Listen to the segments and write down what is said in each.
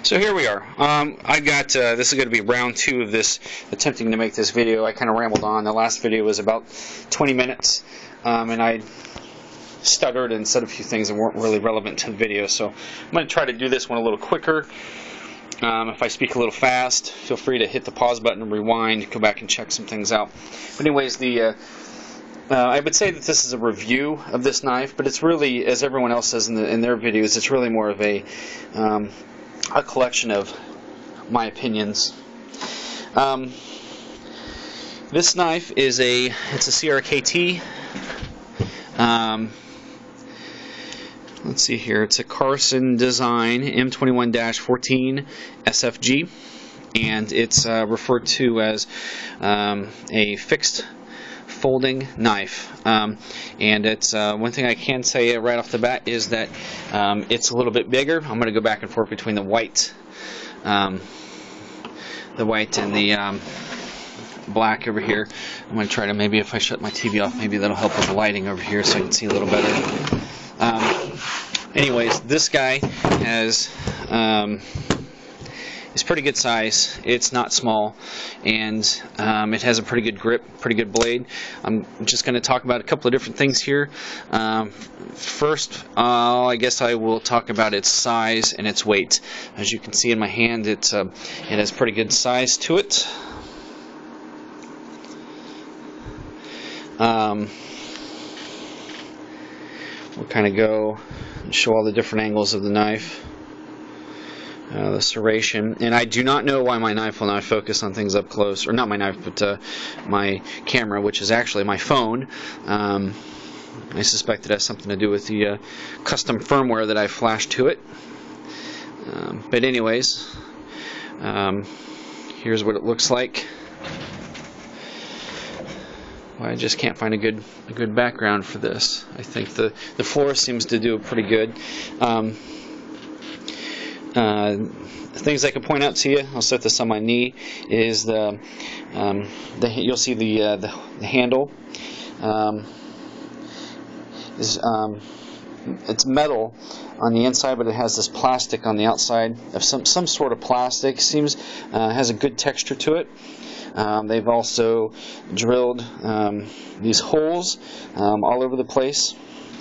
So here we are. I got this is going to be round 2 of this attempting to make this video. I kind of rambled on. The last video was about 20 minutes, and I stuttered and said a few things that weren't really relevant to the video. So I'm going to try to do this one a little quicker. If I speak a little fast, feel free to hit the pause button and rewind, go back and check some things out. But anyways, I would say that this is a review of this knife, but it's really, as everyone else says in their videos, it's really more of a collection of my opinions. This knife is it's a crkt. Let's see here. It's a Carson design M21-14 SFG, and it's referred to as a fixed folding knife. And it's one thing I can say right off the bat is that it's a little bit bigger. I'm going to go back and forth between the white and the black over here. I'm going to try to, maybe if I shut my TV off, maybe that'll help with the lighting over here so I can see a little better. Anyways, this guy has it's pretty good size. It's not small, and it has a pretty good grip, pretty good blade. I'm just going to talk about a couple of different things here. First, I guess I will talk about its size and its weight. As you can see in my hand, it has pretty good size to it. We'll kind of go and show all the different angles of the knife. The serration, and I do not know why my knife will not focus on things up close, or not my knife, but my camera, which is actually my phone. I suspect it has something to do with the custom firmware that I flashed to it. But anyways, here's what it looks like. Well, I just can't find a good background for this. I think the floor seems to do pretty good. Things I can point out to you, I'll set this on my knee, is you'll see the handle it's metal on the inside, but it has this plastic on the outside of some sort of plastic. Seems has a good texture to it. They've also drilled these holes all over the place,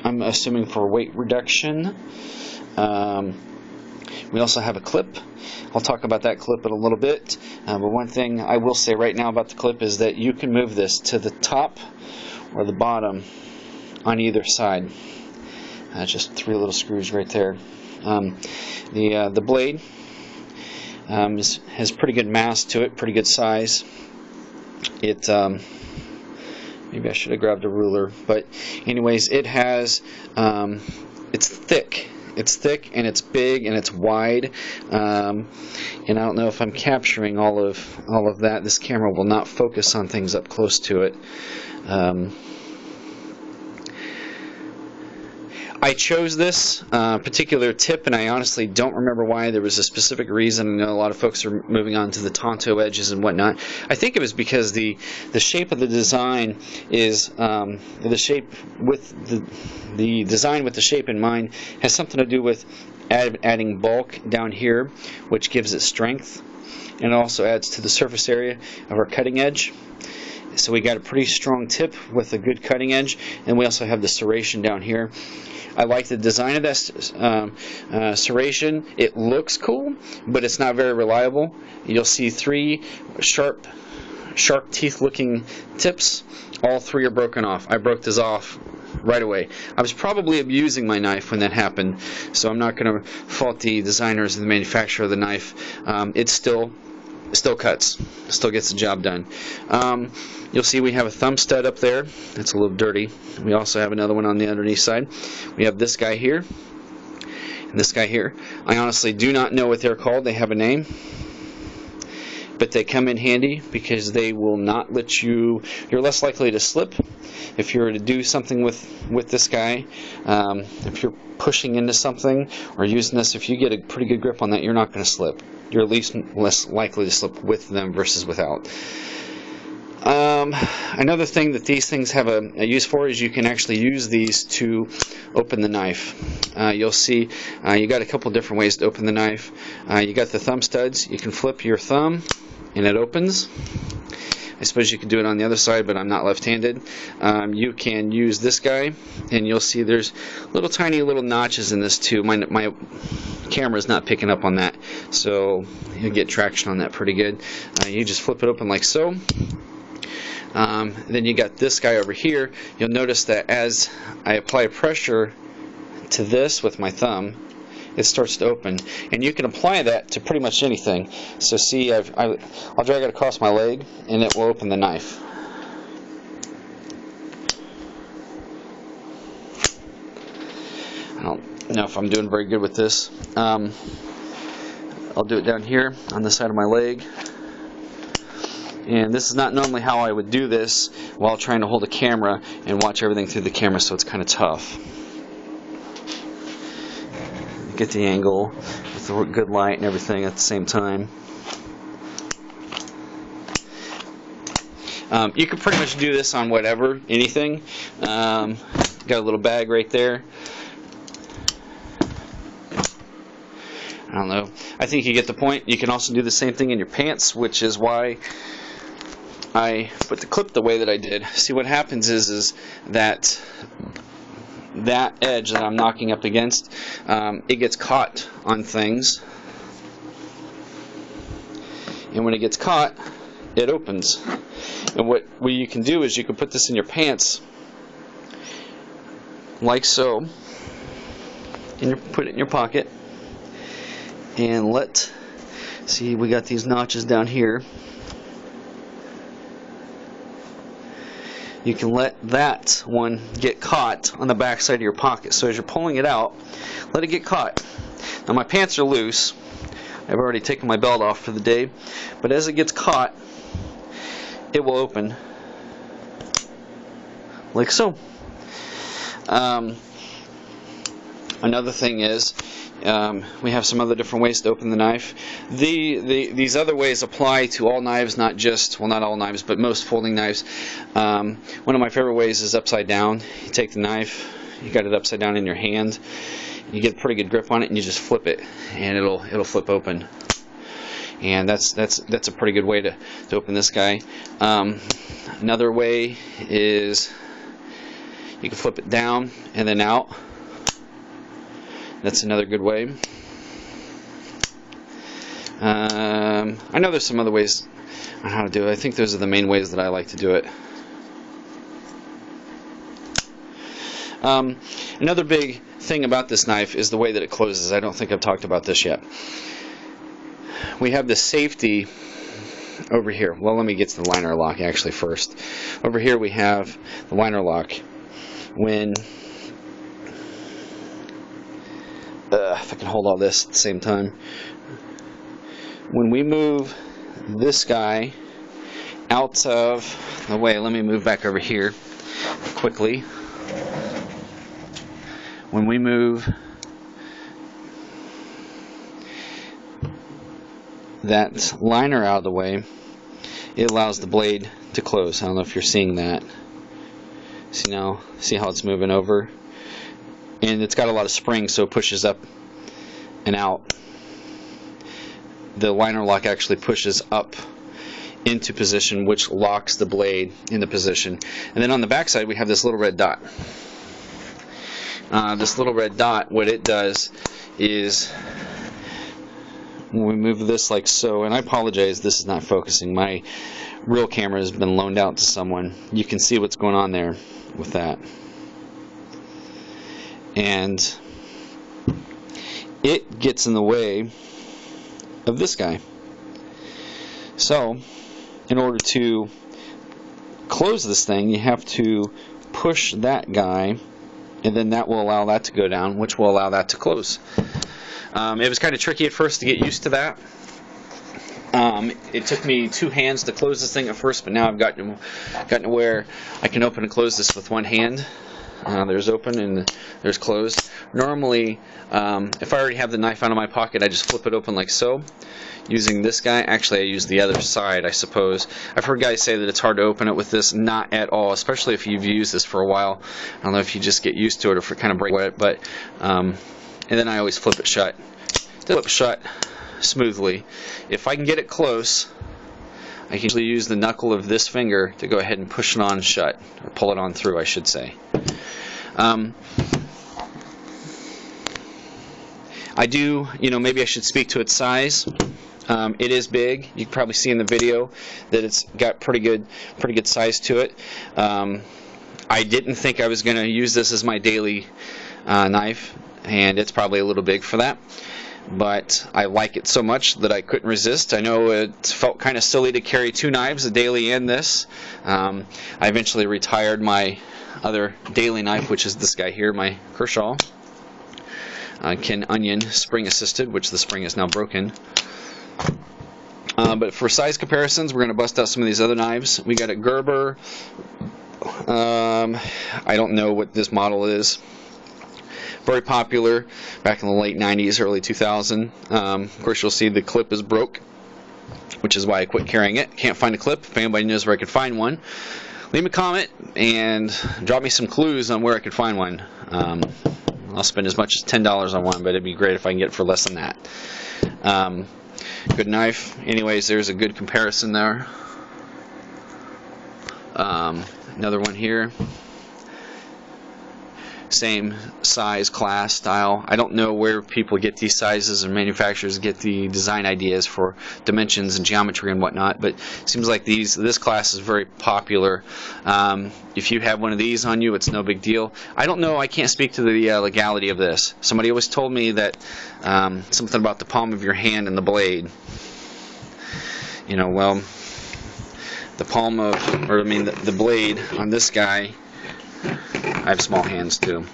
I'm assuming for weight reduction. We also have a clip. I'll talk about that clip in a little bit. But one thing I will say right now about the clip is that you can move this to the top or the bottom on either side. Just 3 little screws right there. The blade has pretty good mass to it, pretty good size. It maybe I should have grabbed a ruler, but anyways, it has it's thick. It's thick and it's big and it's wide, and I don't know if I'm capturing all of that. This camera will not focus on things up close to it. I chose this particular tip, and I honestly don't remember why. There was a specific reason. I know a lot of folks are moving on to the Tonto edges and whatnot. I think it was because the shape of the design is the shape with the design with the shape in mind has something to do with adding bulk down here, which gives it strength, and it also adds to the surface area of our cutting edge. So we got a pretty strong tip with a good cutting edge, and we also have the serration down here. I like the design of that serration. It looks cool, but it's not very reliable. You'll see 3 sharp teeth looking tips. All 3 are broken off. I broke this off right away. I was probably abusing my knife when that happened, so I'm not going to fault the designers and the manufacturer of the knife. It still cuts, still gets the job done. You'll see we have a thumb stud up there. It's a little dirty. We also have another one on the underneath side. We have this guy here and this guy here. I honestly do not know what they're called. They have a name, but they come in handy because they will not let you're less likely to slip if you're to do something with this guy. If you're pushing into something or using this, if you get a pretty good grip on that, you're not going to slip. You're at least less likely to slip with them versus without. Another thing that these things have a use for is you can actually use these to open the knife. You'll see you got a couple different ways to open the knife. You got the thumb studs. You can flip your thumb and it opens. I suppose you could do it on the other side, but I'm not left-handed. You can use this guy, and you'll see there's tiny little notches in this too. My camera's not picking up on that, so you'll get traction on that pretty good. You just flip it open like so. Then you got this guy over here. You'll notice that as I apply pressure to this with my thumb, it starts to open, and you can apply that to pretty much anything. So see, I'll drag it across my leg and it will open the knife. I don't know if I'm doing very good with this. I'll do it down here on the side of my leg. And this is not normally how I would do this while trying to hold a camera and watch everything through the camera, so it's kind of tough. Get the angle with the good light and everything at the same time. You can pretty much do this on whatever, anything. Got a little bag right there. I don't know. I think you get the point. You can also do the same thing in your pants, which is why I put the clip the way that I did. See, what happens is that edge that I'm knocking up against, it gets caught on things, and when it gets caught, it opens. And what you can do is you can put this in your pants like so, and put it in your pocket, and see, we got these notches down here. You can let that one get caught on the back side of your pocket. So as you're pulling it out, let it get caught. Now my pants are loose. I've already taken my belt off for the day. But as it gets caught, it will open like so. Another thing is, we have some other different ways to open the knife. These other ways apply to all knives, not just, well, not all knives, but most folding knives. One of my favorite ways is upside down. You take the knife, you got it upside down in your hand, you get a pretty good grip on it, and you just flip it, and it'll flip open. And that's a pretty good way to open this guy. Another way is you can flip it down and then out. That's another good way. I know there's some other ways on how to do it. I think those are the main ways that I like to do it. Another big thing about this knife is the way that it closes. I don't think I've talked about this yet. We have the safety over here. Well, let me get to the liner lock actually first. Over here we have the liner lock. If I can hold all this at the same time. When we move this guy out of the way, let me move back over here quickly. When we move that liner out of the way, it allows the blade to close. I don't know if you're seeing that. See now? See how it's moving over? And it's got a lot of spring, so it pushes up and out. The liner lock actually pushes up into position, which locks the blade into position. And then on the back side we have this little red dot. This little red dot, what it does is, when we move this like so, and I apologize, this is not focusing. My real camera has been loaned out to someone. You can see what's going on there with that. And it gets in the way of this guy. So, in order to close this thing, you have to push that guy, and then that will allow that to go down, which will allow that to close. It was kind of tricky at first to get used to that. It took me 2 hands to close this thing at first, but now I've gotten to where I can open and close this with one hand. There's open and there's closed. Normally, if I already have the knife out of my pocket, I just flip it open like so. Using this guy, actually I use the other side, I suppose. I've heard guys say that it's hard to open it with this. Not at all, especially if you've used this for a while. I don't know if you just get used to it or if it kind of breaks it, but and then I always flip it shut. Flip shut smoothly. If I can get it close, I can usually use the knuckle of this finger to go ahead and push it on shut, or pull it on through, I should say. I do, maybe I should speak to its size. It is big. You can probably see in the video that it's got pretty good size to it. I didn't think I was going to use this as my daily knife, and it's probably a little big for that. But I like it so much that I couldn't resist. I know it felt kind of silly to carry two knives, a daily and this. I eventually retired my other daily knife, which is this guy here, my Kershaw. Ken Onion spring assisted, which the spring is now broken. But for size comparisons, we're going to bust out some of these other knives. We got a Gerber. I don't know what this model is. Very popular back in the late 90s, early 2000. Of course, you'll see the clip is broke, which is why I quit carrying it. Can't find a clip. If anybody knows where I could find one, leave me a comment and drop me some clues on where I could find one. I'll spend as much as $10 on one, but it'd be great if I can get it for less than that. Good knife. Anyways, there's a good comparison there. Another one here. Same size, class, style. I don't know where people get these sizes and manufacturers get the design ideas for dimensions and geometry and whatnot, but it seems like this class is very popular. If you have one of these on you, it's no big deal. I don't know, I can't speak to the legality of this. Somebody always told me that something about the palm of your hand and the blade. Well, the palm of, or I mean the blade on this guy, I have small hands too,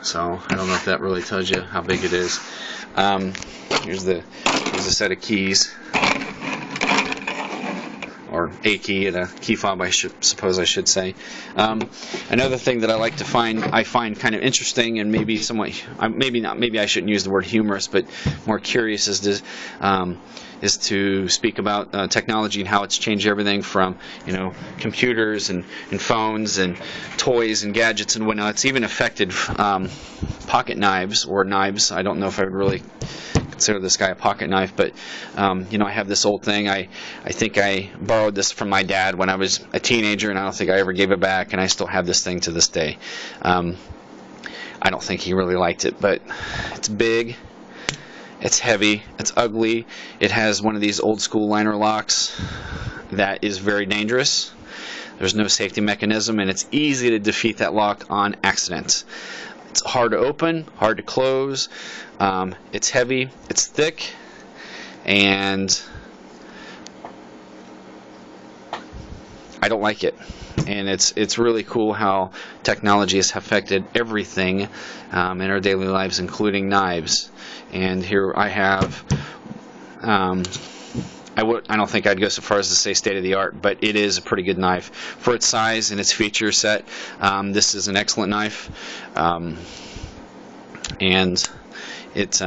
so I don't know if that really tells you how big it is. Here's a set of keys, or a key and a key fob, I suppose I should say. Another thing that I find kind of interesting, and maybe somewhat, maybe I shouldn't use the word humorous, but more curious, is to speak about technology and how it's changed everything from computers and phones and toys and gadgets and whatnot. It's even affected pocket knives or knives. I don't know if I would really consider this guy a pocket knife, but I have this old thing. I think I borrowed this from my dad when I was a teenager, and I don't think I ever gave it back, and I still have this thing to this day. I don't think he really liked it, but it's big. It's heavy, it's ugly, it has one of these old school liner locks that is very dangerous. There's no safety mechanism, and it's easy to defeat that lock on accident. It's hard to open, hard to close, it's heavy, it's thick, and I don't like it. And it's really cool how technology has affected everything in our daily lives, including knives. And here I have, I don't think I'd go so far as to say state of the art, but it is a pretty good knife for its size and its feature set. This is an excellent knife, and it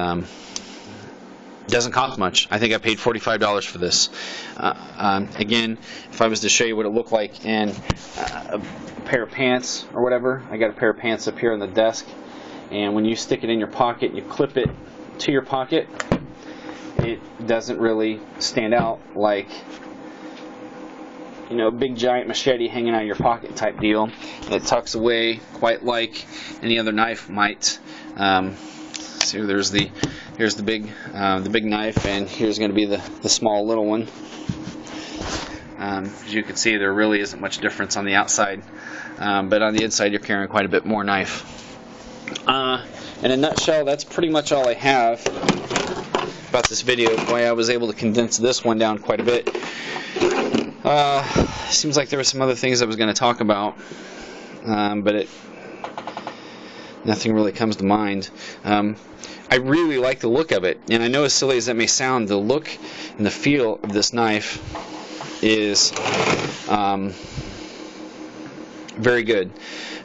doesn't cost much. I think I paid $45 for this. Again, if I was to show you what it looked like in a pair of pants or whatever, I got a pair of pants up here on the desk, and when you stick it in your pocket, you clip it to your pocket, it doesn't really stand out like a big giant machete hanging out of your pocket type deal. It tucks away quite like any other knife might. So here's the big knife, and here's going to be the small little one. As you can see, there really isn't much difference on the outside, but on the inside you're carrying quite a bit more knife. In a nutshell, that's pretty much all I have about this video. Boy, I was able to condense this one down quite a bit. Seems like there were some other things I was going to talk about, but nothing really comes to mind. I really like the look of it, and I know as silly as that may sound, the look and the feel of this knife is very good.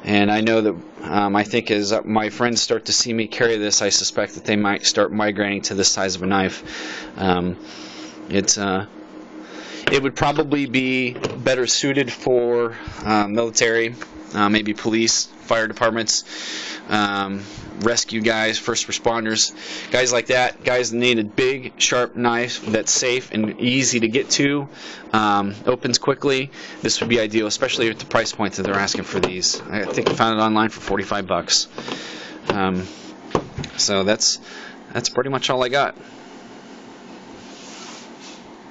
And I know that I think as my friends start to see me carry this, I suspect that they might start migrating to this size of a knife. It would probably be better suited for military, maybe police, fire departments, rescue guys, first responders, guys like that, guys that need a big, sharp knife that's safe and easy to get to, opens quickly. This would be ideal, especially at the price point that they're asking for these. I think I found it online for 45 bucks. So that's pretty much all I got.